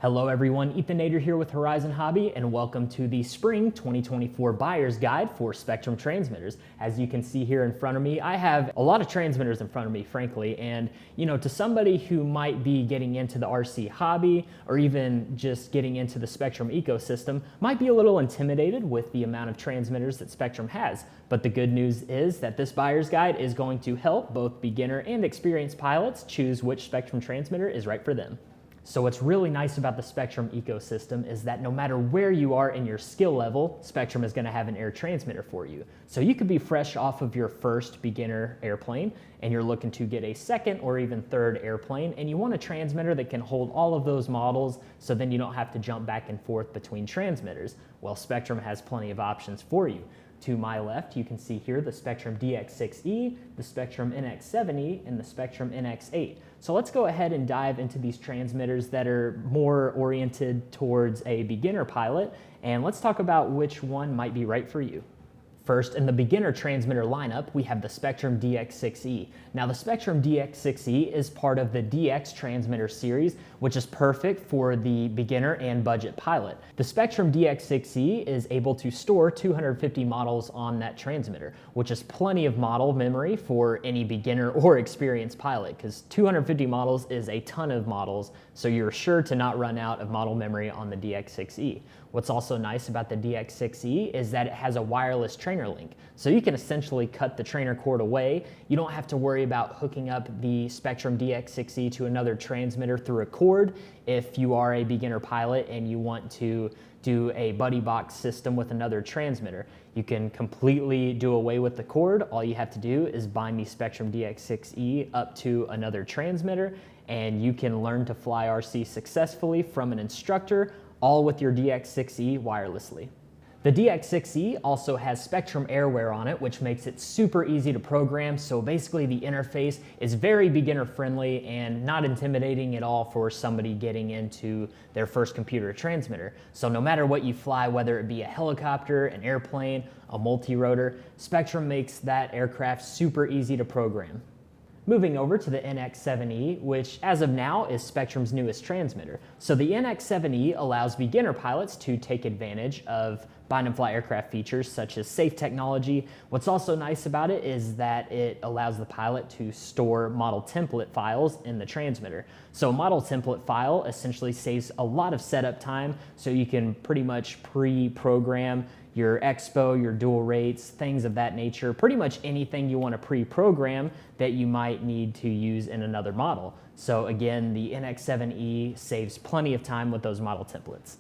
Hello everyone, Ethan Nader here with Horizon Hobby, and welcome to the Spring 2024 Buyer's Guide for Spektrum Transmitters. As you can see here in front of me, I have a lot of transmitters in front of me, frankly, and to somebody who might be getting into the RC hobby or even just getting into the Spektrum ecosystem, might be a little intimidated with the amount of transmitters that Spektrum has. But the good news is that this Buyer's Guide is going to help both beginner and experienced pilots choose which Spektrum transmitter is right for them. So what's really nice about the Spektrum ecosystem is that no matter where you are in your skill level, Spektrum is going to have an air transmitter for you. So you could be fresh off of your first beginner airplane and you're looking to get a second or even third airplane, and you want a transmitter that can hold all of those models so then you don't have to jump back and forth between transmitters. Well, Spektrum has plenty of options for you. To my left, you can see here the Spektrum DX6e, the Spektrum NX7e, and the Spektrum NX8. So let's go ahead and dive into these transmitters that are more oriented towards a beginner pilot, and let's talk about which one might be right for you. First, in the beginner transmitter lineup, we have the Spektrum DX6e. Now, the Spektrum DX6e is part of the DX transmitter series, which is perfect for the beginner and budget pilot. The Spektrum DX6e is able to store 250 models on that transmitter, which is plenty of model memory for any beginner or experienced pilot, because 250 models is a ton of models, so you're sure to not run out of model memory on the DX6e. What's also nice about the DX6e is that it has a wireless trainer link. So you can essentially cut the trainer cord away. You don't have to worry about hooking up the Spektrum DX6e to another transmitter through a cord if you are a beginner pilot and you want to do a buddy box system with another transmitter. You can completely do away with the cord. All you have to do is bind the Spektrum DX6e up to another transmitter, and you can learn to fly RC successfully from an instructor, all with your DX6e wirelessly. The DX6e also has Spektrum Airware on it, which makes it super easy to program. So basically the interface is very beginner friendly and not intimidating at all for somebody getting into their first computer transmitter. So no matter what you fly, whether it be a helicopter, an airplane, a multi-rotor, Spektrum makes that aircraft super easy to program. Moving over to the NX7e, which as of now is Spektrum's newest transmitter. So the NX7e allows beginner pilots to take advantage of bind and fly aircraft features such as safe technology. What's also nice about it is that it allows the pilot to store model template files in the transmitter. So a model template file essentially saves a lot of setup time, so you can pretty much pre-program your expo, your dual rates, things of that nature, pretty much anything you want to pre-program that you might need to use in another model. So again, the NX7e saves plenty of time with those model templates.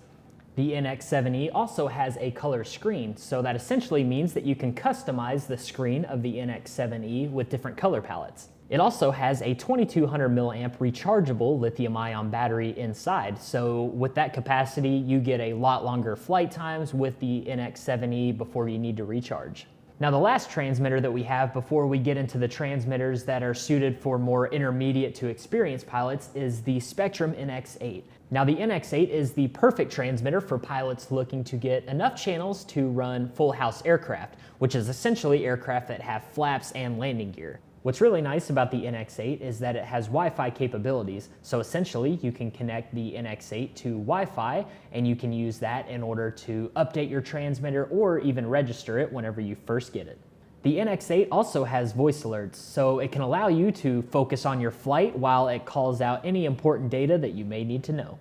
The NX7e also has a color screen, so that essentially means that you can customize the screen of the NX7e with different color palettes. It also has a 2200 milliamp rechargeable lithium-ion battery inside, so with that capacity you get a lot longer flight times with the NX7e before you need to recharge. Now, the last transmitter that we have before we get into the transmitters that are suited for more intermediate to experienced pilots is the Spektrum NX8. Now, the NX8 is the perfect transmitter for pilots looking to get enough channels to run full house aircraft, which is essentially aircraft that have flaps and landing gear. What's really nice about the NX8 is that it has Wi-Fi capabilities, so essentially you can connect the NX8 to Wi-Fi and you can use that in order to update your transmitter or even register it whenever you first get it. The NX8 also has voice alerts, so it can allow you to focus on your flight while it calls out any important data that you may need to know.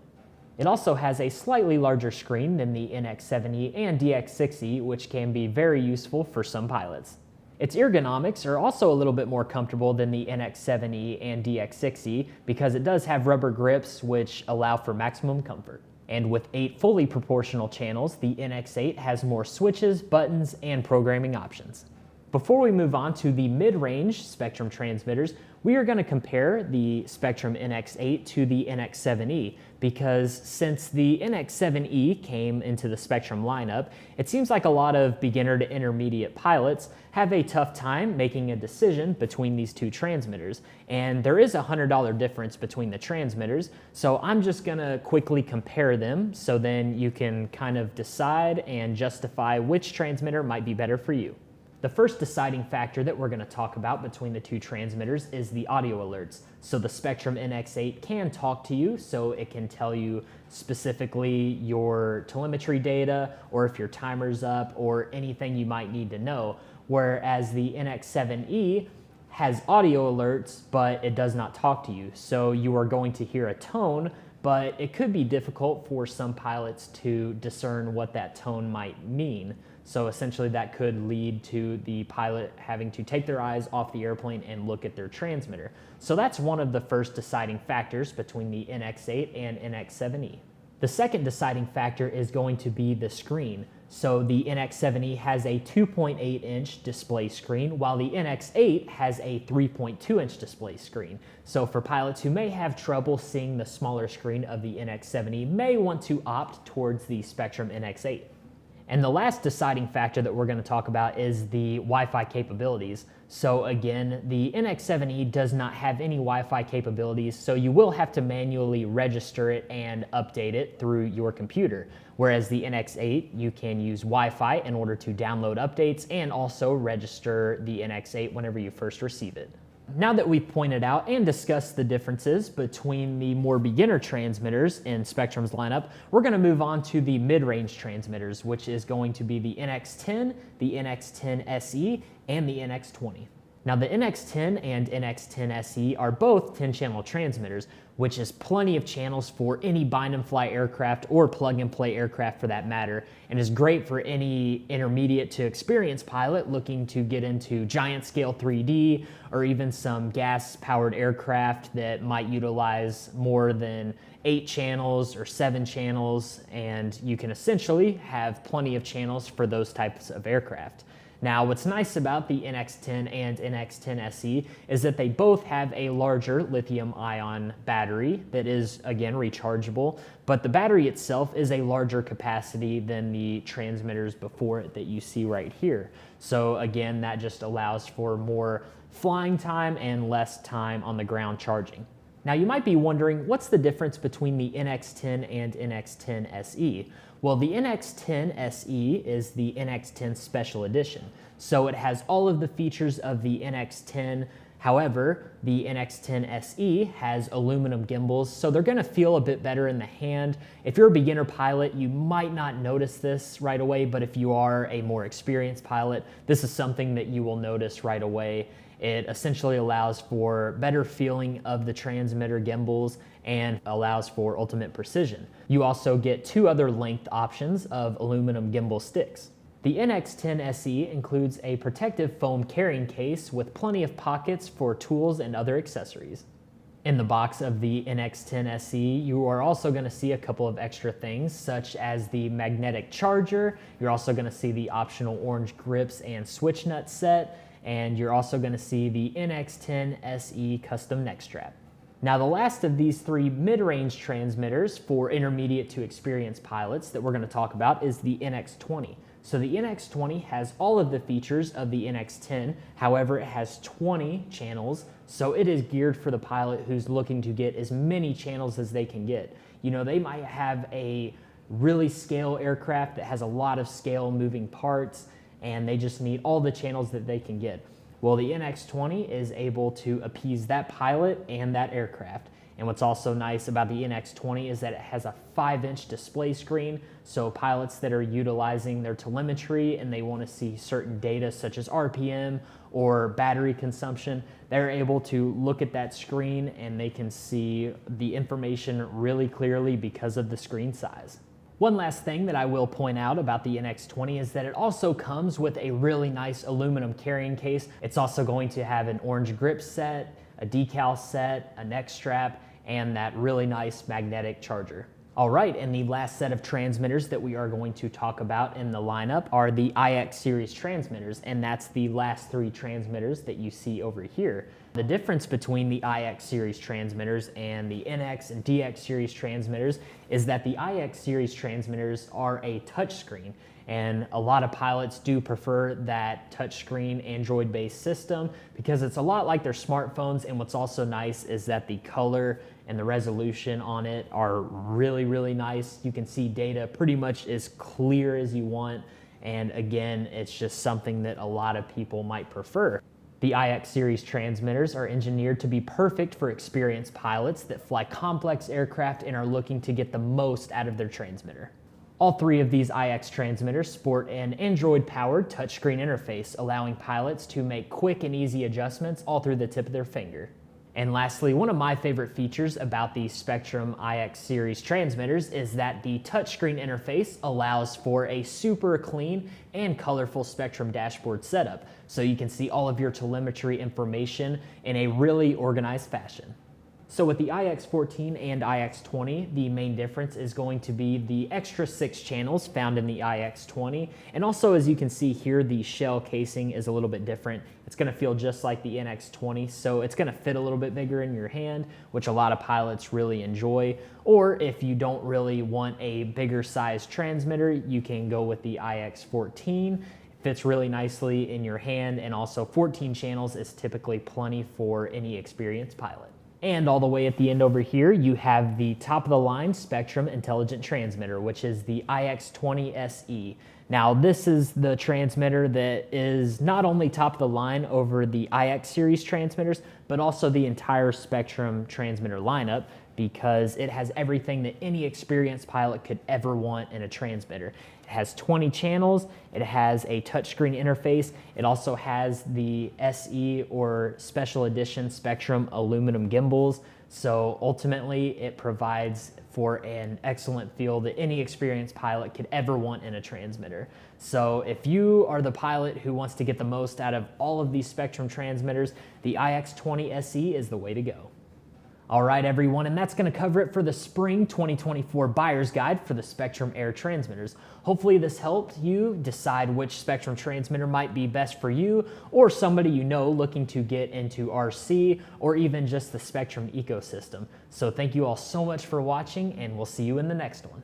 It also has a slightly larger screen than the NX7e and DX6e, which can be very useful for some pilots. Its ergonomics are also a little bit more comfortable than the NX7e and DX6e because it does have rubber grips which allow for maximum comfort. And with 8 fully proportional channels, the NX8 has more switches, buttons, and programming options. Before we move on to the mid-range Spektrum transmitters, we are going to compare the Spektrum NX8 to the NX7e because since the NX7e came into the Spektrum lineup, it seems like a lot of beginner to intermediate pilots have a tough time making a decision between these two transmitters. And there is a $100 difference between the transmitters, so I'm just going to quickly compare them so then you can kind of decide and justify which transmitter might be better for you. The first deciding factor that we're going to talk about between the two transmitters is the audio alerts. So the Spektrum NX8 can talk to you, so it can tell you specifically your telemetry data, or if your timer's up, or anything you might need to know. Whereas the NX7e has audio alerts, but it does not talk to you. So you are going to hear a tone, but it could be difficult for some pilots to discern what that tone might mean. So essentially that could lead to the pilot having to take their eyes off the airplane and look at their transmitter. So that's one of the first deciding factors between the NX8 and NX7e. The second deciding factor is going to be the screen. So the NX7e has a 2.8-inch display screen, while the NX8 has a 3.2-inch display screen. So for pilots who may have trouble seeing the smaller screen of the NX7e, may want to opt towards the Spektrum NX8. And the last deciding factor that we're going to talk about is the Wi-Fi capabilities. So again, the NX7e does not have any Wi-Fi capabilities, so you will have to manually register it and update it through your computer. Whereas the NX8, you can use Wi-Fi in order to download updates and also register the NX8 whenever you first receive it. Now that we've pointed out and discussed the differences between the more beginner transmitters in Spektrum's lineup, we're going to move on to the mid-range transmitters, which is going to be the NX10, the NX10SE, and the NX20. Now the NX10 and NX10SE are both 10-channel transmitters, which is plenty of channels for any bind-and-fly aircraft or plug-and-play aircraft for that matter, and is great for any intermediate to experienced pilot looking to get into giant-scale 3D or even some gas-powered aircraft that might utilize more than 8 channels or 7 channels, and you can essentially have plenty of channels for those types of aircraft. Now, what's nice about the NX10 and NX10SE is that they both have a larger lithium-ion battery that is, again, rechargeable, but the battery itself is a larger capacity than the transmitters before it that you see right here. So again, that just allows for more flying time and less time on the ground charging. Now, you might be wondering, what's the difference between the NX10 and NX10SE? Well, the NX10SE is the NX10 Special Edition, so it has all of the features of the NX10. However, the NX10SE has aluminum gimbals, so they're going to feel a bit better in the hand. If you're a beginner pilot, you might not notice this right away, but if you are a more experienced pilot, this is something that you will notice right away. It essentially allows for better feeling of the transmitter gimbals and allows for ultimate precision. You also get 2 other length options of aluminum gimbal sticks. The NX10SE includes a protective foam carrying case with plenty of pockets for tools and other accessories. In the box of the NX10SE, you are also going to see a couple of extra things, such as the magnetic charger. You're also going to see the optional orange grips and switch nut set, and you're also going to see the NX10SE custom neck strap. Now, the last of these 3 mid-range transmitters for intermediate to experienced pilots that we're going to talk about is the NX20. So the NX20 has all of the features of the NX10, however, it has 20 channels, so it is geared for the pilot who's looking to get as many channels as they can get. You know, they might have a really scale aircraft that has a lot of scale moving parts, and they just need all the channels that they can get. Well, the NX20 is able to appease that pilot and that aircraft. And what's also nice about the NX20 is that it has a 5-inch display screen, so pilots that are utilizing their telemetry and they want to see certain data such as RPM or battery consumption, they're able to look at that screen and they can see the information really clearly because of the screen size. One last thing that I will point out about the NX20 is that it also comes with a really nice aluminum carrying case. It's also going to have an orange grip set, a decal set, a neck strap, and that really nice magnetic charger. All right, and the last set of transmitters that we are going to talk about in the lineup are the IX series transmitters, and that's the last 3 transmitters that you see over here. The difference between the IX series transmitters and the NX and DX series transmitters is that the IX series transmitters are a touchscreen, and a lot of pilots do prefer that touchscreen Android-based system because it's a lot like their smartphones, and what's also nice is that the color and the resolution on it are really, really nice. You can see data pretty much as clear as you want, And again, it's just something that a lot of people might prefer. The IX series transmitters are engineered to be perfect for experienced pilots that fly complex aircraft and are looking to get the most out of their transmitter. All three of these IX transmitters sport an Android-powered touchscreen interface, allowing pilots to make quick and easy adjustments all through the tip of their finger. And lastly, one of my favorite features about the Spektrum IX series transmitters is that the touchscreen interface allows for a super clean and colorful Spektrum dashboard setup, so you can see all of your telemetry information in a really organized fashion. So with the iX14 and iX20, the main difference is going to be the extra 6 channels found in the iX20. And also, as you can see here, the shell casing is a little bit different. It's going to feel just like the NX20, so it's going to fit a little bit bigger in your hand, which a lot of pilots really enjoy. Or if you don't really want a bigger size transmitter, you can go with the iX14. Fits really nicely in your hand, and also 14 channels is typically plenty for any experienced pilot. And all the way at the end over here, you have the top of the line Spektrum Intelligent Transmitter, which is the iX20SE. Now, this is the transmitter that is not only top of the line over the IX series transmitters, but also the entire Spektrum transmitter lineup, because it has everything that any experienced pilot could ever want in a transmitter. It has 20 channels, it has a touchscreen interface, it also has the SE or Special Edition Spektrum aluminum gimbals, so ultimately it provides for an excellent feel that any experienced pilot could ever want in a transmitter. So if you are the pilot who wants to get the most out of all of these Spektrum transmitters, the iX20SE is the way to go. All right, everyone, and that's going to cover it for the Spring 2024 Buyer's Guide for the Spektrum Air Transmitters. Hopefully this helped you decide which Spektrum transmitter might be best for you, or somebody you know looking to get into RC, or even just the Spektrum ecosystem. So thank you all so much for watching, and we'll see you in the next one.